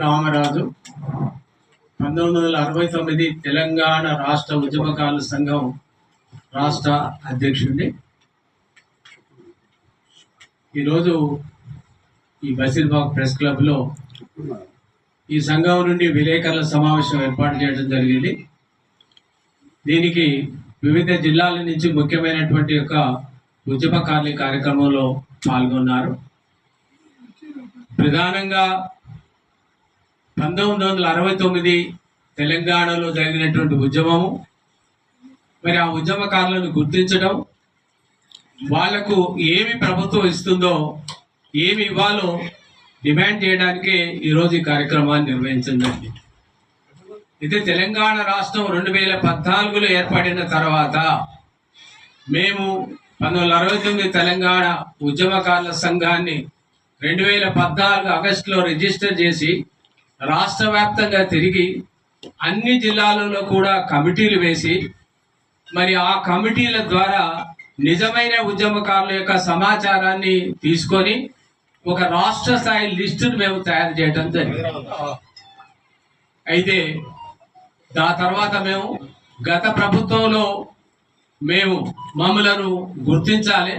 రామరాజు 1969 తెలంగాణ రాష్ట్ర ఉద్యమకారుల సంఘం రాష్ట్ర అధ్యక్షుడిని. ఈరోజు ఈ బషీర్బాగ్ ప్రెస్ క్లబ్లో ఈ సంఘం నుండి విలేకరుల సమావేశం ఏర్పాటు చేయడం జరిగింది. దీనికి వివిధ జిల్లాల నుంచి ముఖ్యమైనటువంటి యొక్క ఉద్యమకారుల కార్యక్రమంలో పాల్గొన్నారు. ప్రధానంగా 1969 తెలంగాణలో జరిగినటువంటి ఉద్యమము, మరి ఆ ఉద్యమకారులను గుర్తించడం, వాళ్లకు ఏమి ప్రభుత్వం ఇస్తుందో ఏమి ఇవ్వాలో డిమాండ్ చేయడానికే ఈరోజు ఈ కార్యక్రమాన్ని నిర్వహించిందండి. అయితే తెలంగాణ రాష్ట్రం 2014లో ఏర్పడిన తర్వాత మేము 1969 తెలంగాణ ఉద్యమకారుల సంఘాన్ని 2014 ఆగస్టులో రిజిస్టర్ చేసి రాష్ట్ర వ్యాప్తంగా తిరిగి అన్ని జిల్లాలలో కూడా కమిటీలు వేసి, మరి ఆ కమిటీల ద్వారా నిజమైన ఉద్యమకారుల యొక్క సమాచారాన్ని తీసుకొని ఒక రాష్ట్ర స్థాయి లిస్టును మేము తయారు చేయడం జరిగింది. అయితే ఆ తర్వాత మేము గత ప్రభుత్వంలో మేము మమ్మలను గుర్తించాలి,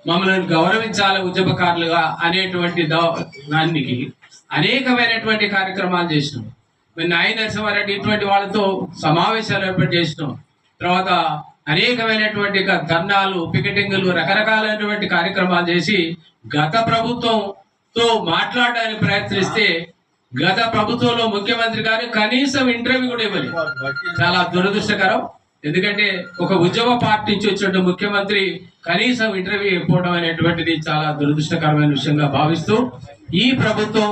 మమ్మల్ని గౌరవించాలి ఉద్యమకారులుగా అనేటువంటి దానికి అనేకమైనటువంటి కార్యక్రమాలు చేసినాం. మరి నాయ నరసింహారెడ్డి ఇటువంటి వాళ్ళతో సమావేశాలు ఏర్పాటు చేసినాం. తర్వాత అనేకమైనటువంటి ధర్నాలు, పికెటింగ్లు, రకరకాలైనటువంటి కార్యక్రమాలు చేసి గత ప్రభుత్వంతో మాట్లాడడానికి ప్రయత్నిస్తే గత ప్రభుత్వంలో ముఖ్యమంత్రి గారు కనీసం ఇంటర్వ్యూ కూడా ఇవ్వలేదు. చాలా దురదృష్టకరం. ఎందుకంటే ఒక ఉద్యమ పార్టీ నుంచి వచ్చిన ముఖ్యమంత్రి కనీసం ఇంటర్వ్యూ ఇవ్వడం అనేటువంటిది చాలా దురదృష్టకరమైన విషయంగా భావిస్తూ ఈ ప్రభుత్వం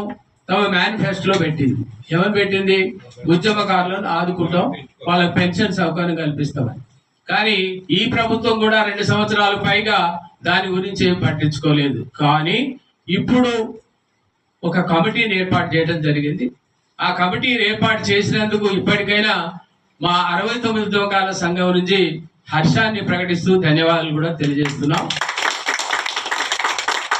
తమ మేనిఫెస్టోలో పెట్టింది. ఏమని పెట్టింది? ఉద్యమకారులను ఆదుకుంటాం, వాళ్ళకి పెన్షన్ సౌకర్యం కల్పిస్తామని. కానీ ఈ ప్రభుత్వం కూడా 2 సంవత్సరాల పైగా దాని గురించి ఏం పట్టించుకోలేదు. కానీ ఇప్పుడు ఒక కమిటీని ఏర్పాటు చేయడం జరిగింది. ఆ కమిటీని ఏర్పాటు చేసినందుకు ఇప్పటికైనా మా 69 ఉద్యమకారుల సంఘం నుంచి హర్షాన్ని ప్రకటిస్తూ ధన్యవాదాలు కూడా తెలియజేస్తున్నాం.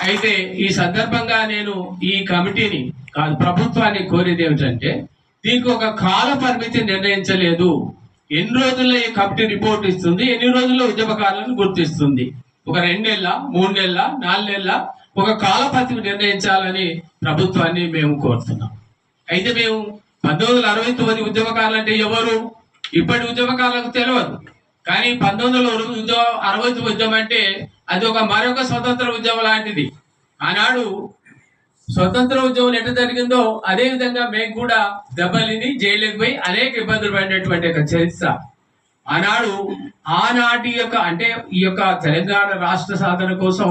అయితే ఈ సందర్భంగా నేను ఈ కమిటీని కాదు, ప్రభుత్వాన్ని కోరేది ఏమిటంటే, దీనికి ఒక కాల పరిమితి నిర్ణయించలేదు. ఎన్ని రోజుల్లో ఈ కమిటీ రిపోర్ట్ ఇస్తుంది, ఎన్ని రోజుల్లో ఉద్యమకారులను గుర్తిస్తుంది, ఒక 2 నెలల, 3 నెలల, 4 నెలల ఒక కాల పరిమితి నిర్ణయించాలని ప్రభుత్వాన్ని మేము కోరుతున్నాం. అయితే మేము 1969 ఉద్యమకారులు అంటే ఎవరు ఇప్పటి ఉద్యమకారులకు తెలియదు. కానీ 1969 ఉద్యమం అంటే అది ఒక మరొక స్వతంత్ర ఉద్యమం లాంటిది. ఆనాడు స్వతంత్ర ఉద్యమం ఎట్లా జరిగిందో అదే విధంగా మేము కూడా దెబ్బలిని జైలుకి పోయి అనేక ఇబ్బందులు పడినటువంటి ఒక చరిత్ర. ఆనాటి యొక్క అంటే ఈ యొక్క తెలంగాణ రాష్ట్ర సాధన కోసం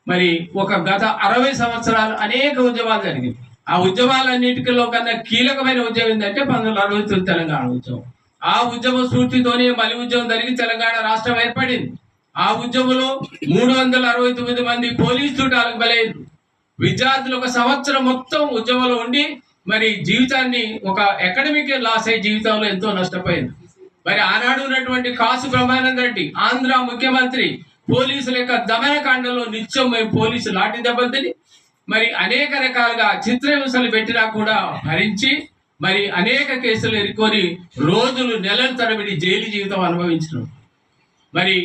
మరి ఒక గత 60 సంవత్సరాలు అనేక ఉద్యమాలు జరిగింది. ఆ ఉద్యమాలన్నిటిలో కన్నా కీలకమైన ఉద్యమం ఏంటంటే 1969 తెలంగాణ ఉద్యమం. ఆ ఉద్యమ స్ఫూర్తితోనే మలి ఉద్యమం జరిగి తెలంగాణ రాష్ట్రం ఏర్పడింది. ఆ ఉద్యమంలో 369 మంది పోలీసు చుట్టాలకు బలైంది. విద్యార్థులు ఒక సంవత్సరం మొత్తం ఉద్యమంలో ఉండి మరి జీవితాన్ని ఒక అకాడమిక్ లాస్ అయ్యి జీవితంలో ఎంతో నష్టపోయింది. మరి ఆనాడు ఉన్నటువంటి కాసు బ్రహ్మానంద రెడ్డి ఆంధ్ర ముఖ్యమంత్రి పోలీసుల యొక్క దమనకాండలో నిత్యం మేము పోలీసు లాఠీ దెబ్బలు తిని మరి అనేక రకాలుగా చిత్రహింసలు పెట్టినా కూడా భరించి మరి అనేక కేసులు ఎదుర్కొని రోజులు నెలల తరబడి జైలు జీవితం అనుభవించడం. మరి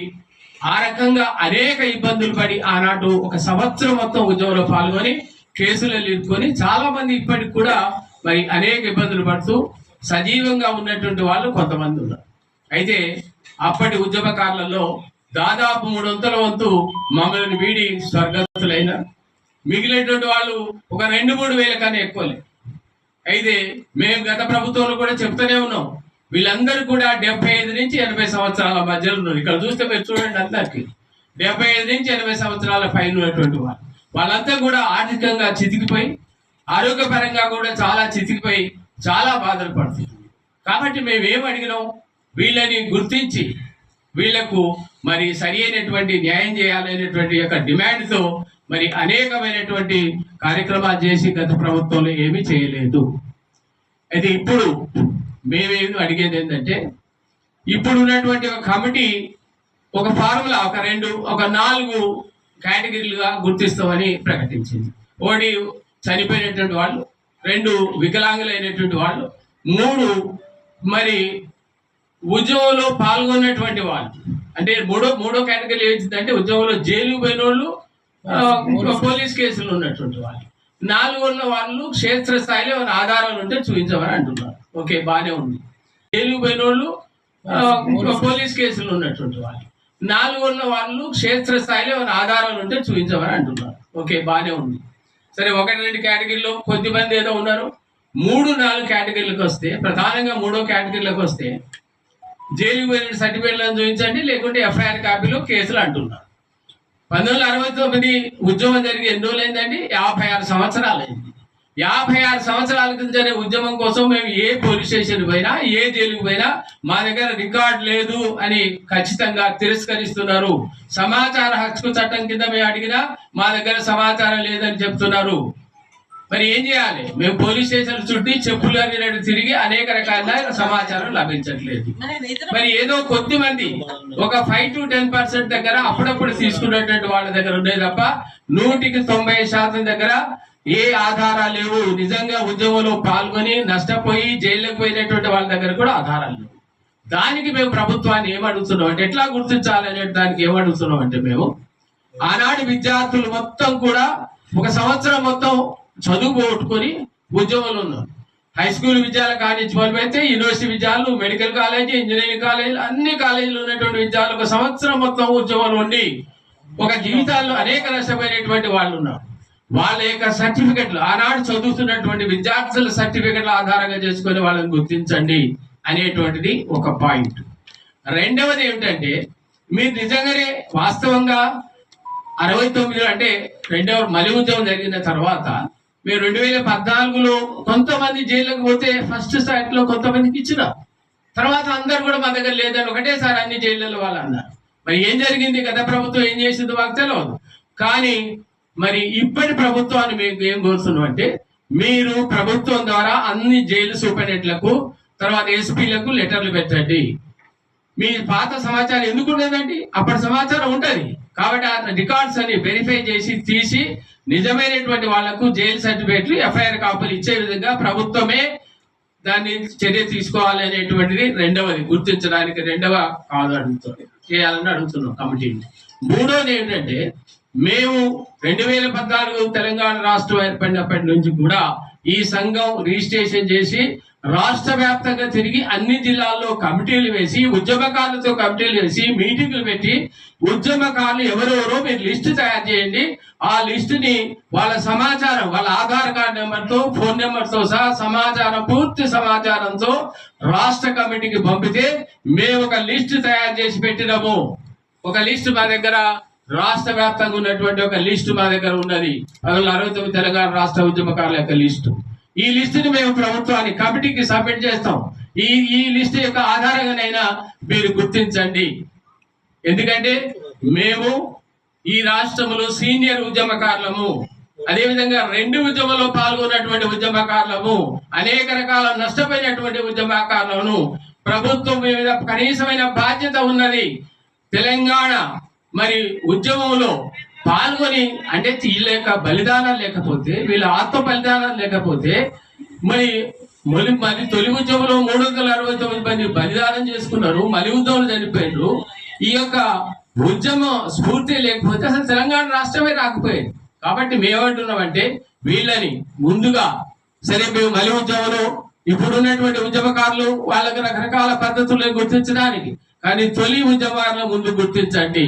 ఆ రకంగా అనేక ఇబ్బందులు పడి ఆనాడు ఒక సంవత్సరం మొత్తం ఉద్యమంలో పాల్గొని కేసులు ఎదుర్కొని చాలా మంది ఇప్పటికి కూడా మరి అనేక ఇబ్బందులు పడుతూ సజీవంగా ఉన్నటువంటి వాళ్ళు కొంతమంది ఉన్నారు. అయితే అప్పటి ఉద్యమకారులలో దాదాపు 3/4 వంతు మమ్మల్ని వీడి స్వర్గస్థులైన, మిగిలినటువంటి వాళ్ళు ఒక 2-3 వేల కన్నా ఎక్కువలే. అయితే మేము గత ప్రభుత్వంలో కూడా చెప్తూనే ఉన్నాం, వీళ్ళందరూ కూడా 75 నుంచి 80 సంవత్సరాల మధ్యలో ఉన్నారు. ఇక్కడ చూస్తే మీరు చూడండి, అందరికి 75 నుంచి 80 సంవత్సరాల పైన ఉన్నటువంటి వాళ్ళంతా కూడా ఆర్థికంగా చితికిపోయి, ఆరోగ్యపరంగా కూడా చాలా చితికిపోయి చాలా బాధలు పడుతుంది. కాబట్టి మేమేం అడిగినాం, వీళ్ళని గుర్తించి వీళ్లకు మరి సరి అయినటువంటి న్యాయం చేయాలనేటువంటి యొక్క డిమాండ్తో మరి అనేకమైనటువంటి కార్యక్రమాలు చేసి గత ప్రభుత్వంలో ఏమీ చేయలేదు. అయితే ఇప్పుడు మేమేమి అడిగేది ఏంటంటే, ఇప్పుడు ఉన్నటువంటి ఒక కమిటీ ఒక ఫార్ములా ఒక 4 కేటగిరీలుగా గుర్తిస్తామని ప్రకటించింది. ఒకటి చనిపోయినటువంటి వాళ్ళు, 2 వికలాంగులైనటువంటి వాళ్ళు, 3 మరి ఉద్యమంలో పాల్గొన్నటువంటి వాళ్ళు. అంటే మూడో కేటగిరీ ఏంటంటే ఉద్యమంలో జైలు పోయిన వాళ్ళు, పోలీస్ కేసులు ఉన్నటువంటి వాళ్ళు. 4 ఉన్న వాళ్ళు క్షేత్రస్థాయిలో ఏమైనా ఆధారాలు ఉంటే చూపించమని అంటున్నారు. ఓకే, బాగానే ఉంది. జైలు పోయిన వాళ్ళు, పోలీస్ కేసులు ఉన్నటువంటి వాళ్ళు. 4 ఉన్న వాళ్ళు క్షేత్రస్థాయిలో ఏమైనా ఆధారాలు ఉంటే చూపించమని అంటున్నారు. ఓకే, బాగానే ఉంది. సరే, 1-2 కేటగిరీలో కొద్దిమంది ఏదో ఉన్నారు. 3-4 కేటగిరీలకు వస్తే, ప్రధానంగా 3వ కేటగిరీలకు వస్తే జైలు పోయిన సర్టిఫికేట్లను చూపించండి, లేకుంటే ఎఫ్ఐఆర్ కాపీలో కేసులు అంటున్నారు. 1969 ఉద్యమం జరిగి ఎన్ని రోజులైందండి? 56 సంవత్సరాలు అయింది. 56 సంవత్సరాల క్రితం జరిగే ఉద్యమం కోసం మేము ఏ పోలీస్ స్టేషన్ పోయినా, ఏ జైలుకు పోయినా మా దగ్గర రికార్డ్ లేదు అని ఖచ్చితంగా తిరస్కరిస్తున్నారు. సమాచార హక్కు చట్టం కింద మేము అడిగినా మా దగ్గర సమాచారం లేదని చెప్తున్నారు. మరి ఏం చేయాలి? మేము పోలీస్ స్టేషన్ చుట్టి చెప్పులు అడిగినట్టు తిరిగి అనేక రకాల సమాచారం లభించట్లేదు. మరి ఏదో కొద్ది మంది ఒక 5 to 10% దగ్గర అప్పుడప్పుడు తీసుకున్నటువంటి వాళ్ళ దగ్గర ఉండే తప్ప 100% దగ్గర ఏ ఆధారాలు లేవు. నిజంగా ఉద్యమంలో పాల్గొని నష్టపోయి జైలుకు పోయినటువంటి వాళ్ళ దగ్గర కూడా ఆధారాలు లేవు. దానికి మేము ప్రభుత్వాన్ని ఏమడుగుతున్నాం అంటే, ఎట్లా గుర్తించాలనే దానికి ఏమడుగుతున్నాం అంటే, మేము ఆనాడు విద్యార్థులు మొత్తం కూడా ఒక సంవత్సరం మొత్తం చదువు పోగొట్టుకొని ఉద్యమంలో ఉన్నారు. హై స్కూల్ విద్యాలయ కాలేజ్ మొదలైతే యూనివర్సిటీ విద్యాలు, మెడికల్ కాలేజీ, ఇంజనీరింగ్ కాలేజీలు, అన్ని కాలేజీలు ఉన్నటువంటి విద్యాలు ఒక సంవత్సరం మొత్తం ఉద్యమంలో ఉండి ఒక జీవితాల్లో అనేక నష్టపోయినటువంటి వాళ్ళు ఉన్నారు. వాళ్ళ యొక్క సర్టిఫికెట్లు, ఆనాడు చదువుతున్నటువంటి విద్యార్థుల సర్టిఫికెట్ల ఆధారంగా చేసుకొని వాళ్ళని గుర్తించండి అనేటువంటిది ఒక పాయింట్. రెండవది ఏమిటంటే, మీరు నిజంగానే వాస్తవంగా 69 అంటే రెండవ మలి ఉద్యమం జరిగిన తర్వాత మీరు 2014లో కొంతమంది జైలుకు పోతే ఫస్ట్ స్టార్ట్లో కొంతమందికి ఇచ్చిన తర్వాత అందరు కూడా మా దగ్గర లేదని ఒకటేసారి అన్ని జైళ్ళలో వాళ్ళు అన్నారు. మరి ఏం జరిగింది? గత ప్రభుత్వం ఏం చేసిందో మాకు తెలియదు. కానీ మరి ఇప్పటి ప్రభుత్వాన్ని మేము ఏం కోరుతున్నాం అంటే, మీరు ప్రభుత్వం ద్వారా అన్ని జైలు సూపరింటెండెంట్లకు, తర్వాత ఎస్పీలకు లెటర్లు పెట్టండి. మీ పాత సమాచారం ఎందుకు ఉండదండి? అప్పటి సమాచారం ఉంటుంది కాబట్టి ఆ రికార్డ్స్ అని వెరిఫై చేసి తీసి నిజమైనటువంటి వాళ్లకు జైలు సర్టిఫికేట్లు, ఎఫ్ఐఆర్ కాపీలు ఇచ్చే విధంగా ప్రభుత్వమే దాన్ని చర్య తీసుకోవాలి అనేటువంటిది రెండవది, గుర్తించడానికి రెండవ అడుగుతుంది చేయాలని అడుగుతున్నాం కమిటీని. మూడోది ఏంటంటే, మేము 2014 తెలంగాణ రాష్ట్రం ఏర్పడినప్పటి నుంచి కూడా ఈ సంఘం రిజిస్ట్రేషన్ చేసి రాష్ట్ర వ్యాప్తంగా తిరిగి అన్ని జిల్లాల్లో కమిటీలు వేసి, ఉద్యమకారులతో కమిటీలు వేసి, మీటింగులు పెట్టి, ఉద్యమకారులు ఎవరెవరో మీరు లిస్టు తయారు చేయండి, ఆ లిస్టుని వాళ్ళ సమాచారం, వాళ్ళ ఆధార్ కార్డు నెంబర్తో, ఫోన్ నెంబర్తో సహా సమాచారం, పూర్తి సమాచారంతో రాష్ట్ర కమిటీకి పంపితే మేము ఒక లిస్టు తయారు చేసి పెట్టినాము. ఒక లిస్టు మా దగ్గర రాష్ట్ర వ్యాప్తంగా ఉన్నటువంటి ఒక లిస్టు మా దగ్గర ఉన్నది. 1969 తెలంగాణ రాష్ట్ర ఉద్యమకారుల యొక్క లిస్టు. ఈ లిస్టుని మేము ప్రభుత్వానికి కమిటీకి సబ్మిట్ చేస్తాం. ఈ లిస్టు యొక్క ఆధారంగానైనా మీరు గుర్తించండి. ఎందుకంటే మేము ఈ రాష్ట్రంలో సీనియర్ ఉద్యమకారులము, అదేవిధంగా 2 ఉద్యమంలో పాల్గొన్నటువంటి ఉద్యమకారులము, అనేక రకాల నష్టపోయినటువంటి ఉద్యమకారులను ప్రభుత్వం మీద కనీసమైన బాధ్యత ఉన్నది. తెలంగాణ మరి ఉద్యమంలో పాల్గొని అంటే వీళ్ళ యొక్క బలిదానాలు లేకపోతే, వీళ్ళ ఆత్మ బలిదానాలు లేకపోతే మరి తొలి ఉద్యమంలో 369 మంది బలిదానం చేసుకున్నారు, మలి ఉద్యమంలో చనిపోయారు. ఈ యొక్క ఉద్యమ స్ఫూర్తి లేకపోతే అసలు తెలంగాణ రాష్ట్రమే రాకపోయేది. కాబట్టి మేమంటున్నామంటే, వీళ్ళని ముందుగా సరే మేము మలి ఉద్యమంలో ఇప్పుడున్నటువంటి ఉద్యమకారులు వాళ్ళకి రకరకాల పద్ధతులను గుర్తించడానికి, కానీ తొలి ఉద్యమాలను ముందు గుర్తించండి.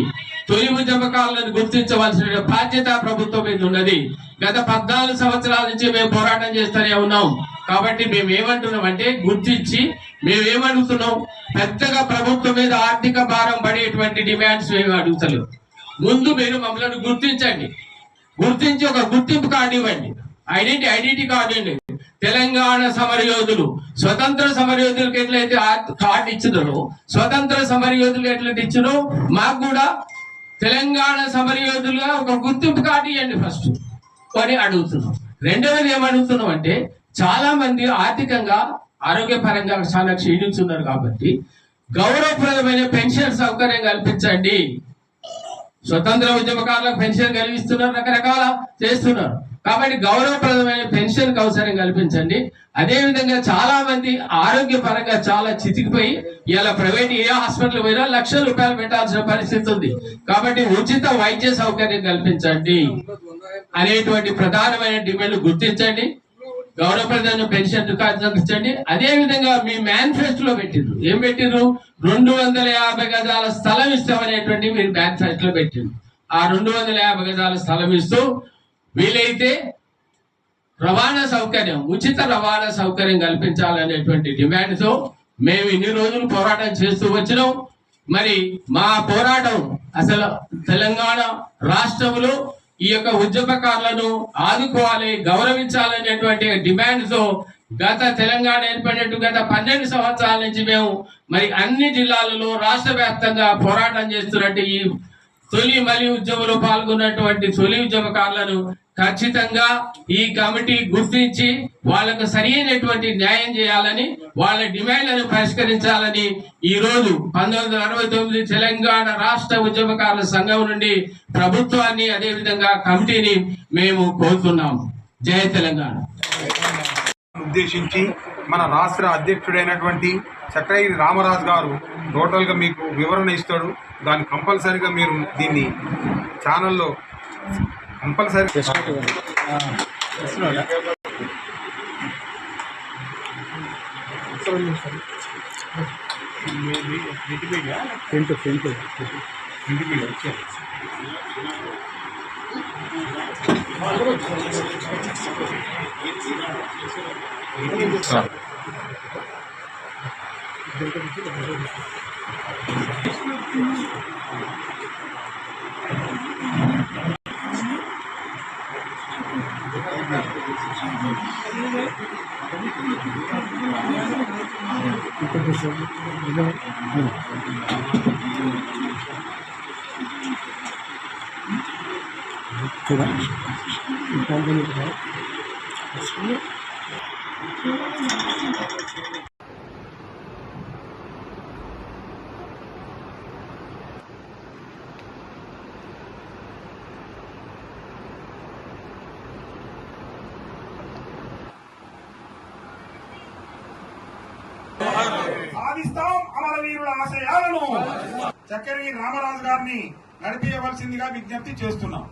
తొలి ఉద్యమకారులను గుర్తించవలసిన బాధ్యత ప్రభుత్వం మీద ఉన్నది. గత 14 సంవత్సరాల నుంచి మేము పోరాటం చేస్తూనే ఉన్నాం. కాబట్టి మేము ఏమంటున్నాం అంటే, గుర్తించి మేము ఏమడుగుతున్నాం, పెద్దగా ప్రభుత్వం మీద ఆర్థిక భారం పడేటువంటి డిమాండ్స్ మేము అడుగుతలేము. ముందు మీరు మమ్మల్ని గుర్తించండి, గుర్తించి ఒక గుర్తింపు కార్డు ఇవ్వండి, ఐడెంటిటీ కార్డు ఇవ్వండి. తెలంగాణ సమరయోధులు, స్వతంత్ర సమరయోధులకు ఎట్లయితే కార్డు ఇచ్చినారో, స్వతంత్ర సమరయోధులు ఎట్లయితే ఇచ్చినో మాకు కూడా తెలంగాణ సమరయోధులుగా ఒక గుర్తింపు కార్డు ఇవ్వండి ఫస్ట్ అని అడుగుతున్నాం. రెండవది ఏమడుగుతున్నాం అంటే, చాలా మంది ఆర్థికంగా ఆరోగ్యపరంగా చాలా క్షీణించున్నారు కాబట్టి గౌరవప్రదమైన పెన్షన్ సౌకర్యం కల్పించండి. స్వతంత్ర ఉద్యమకారులకు పెన్షన్ కలిగిస్తున్నారు, రకరకాల చేస్తున్నారు. కాబట్టి గౌరవప్రదమైన పెన్షన్ అవసరం కల్పించండి. అదే విధంగా చాలా మంది ఆరోగ్యపరంగా చాలా చితికిపోయి ఇలా ప్రైవేట్ ఏ హాస్పిటల్ పోయినా లక్షల రూపాయలు పెట్టాల్సిన పరిస్థితి ఉంది. కాబట్టి ఉచిత వైద్య సౌకర్యం కల్పించండి అనేటువంటి ప్రధానమైన డిమాండ్ గుర్తించండి. గౌరవప్రదమైన పెన్షన్ కల్పించండి. అదే విధంగా మీ మేనిఫెస్టోలో పెట్టిండ్రు, ఏం పెట్టిండ్రు? 250 గజాల స్థలం ఇస్తామనేటువంటి మీరు మేనిఫెస్టోలో పెట్టిండ్రు. ఆ 250 గజాల స్థలం ఇస్తూ వీలైతే రవాణా సౌకర్యం, ఉచిత రవాణా సౌకర్యం కల్పించాలనేటువంటి డిమాండ్ తో మేము ఇన్ని రోజులు పోరాటం చేస్తూ వచ్చినాం. మరి మా పోరాటం అసలు తెలంగాణ రాష్ట్రంలో ఈ యొక్క ఉద్యమకారులను ఆదుకోవాలి, గౌరవించాలనేటువంటి డిమాండ్ తో గత తెలంగాణ ఏర్పడినట్టు గత 12 సంవత్సరాల నుంచి మేము మరి అన్ని జిల్లాలలో రాష్ట్ర వ్యాప్తంగా పోరాటం చేస్తున్నట్టు ఈ తొలి మలి ఉద్యమంలో పాల్గొన్నటువంటి తొలి ఉద్యమకారులను ఖచ్చితంగా ఈ కమిటీ గుర్తించి వాళ్లకు సరైనటువంటి న్యాయం చేయాలని, వాళ్ళ డిమాండ్లను పరిష్కరించాలని ఈ రోజు 1969 తెలంగాణ రాష్ట్ర ఉద్యమకారుల సంఘం నుండి ప్రభుత్వాన్ని అదేవిధంగా కమిటీని మేము కోరుతున్నాము. జై తెలంగాణ. ఉద్దేశించి మన రాష్ట్ర అధ్యక్షుడైనటువంటి చక్రగిరి రామరాజు గారు టోటల్గా మీకు వివరణ ఇస్తాడు. దాన్ని కంపల్సరీగా మీరు దీన్ని ఛానల్లో కంపల్సరీ సాధిస్తాం అమరవీరుల ఆశయాలను చక్రగిరి రామరాజు గారిని నడిపించవలసిందిగా విజ్ఞప్తి చేస్తున్నాం.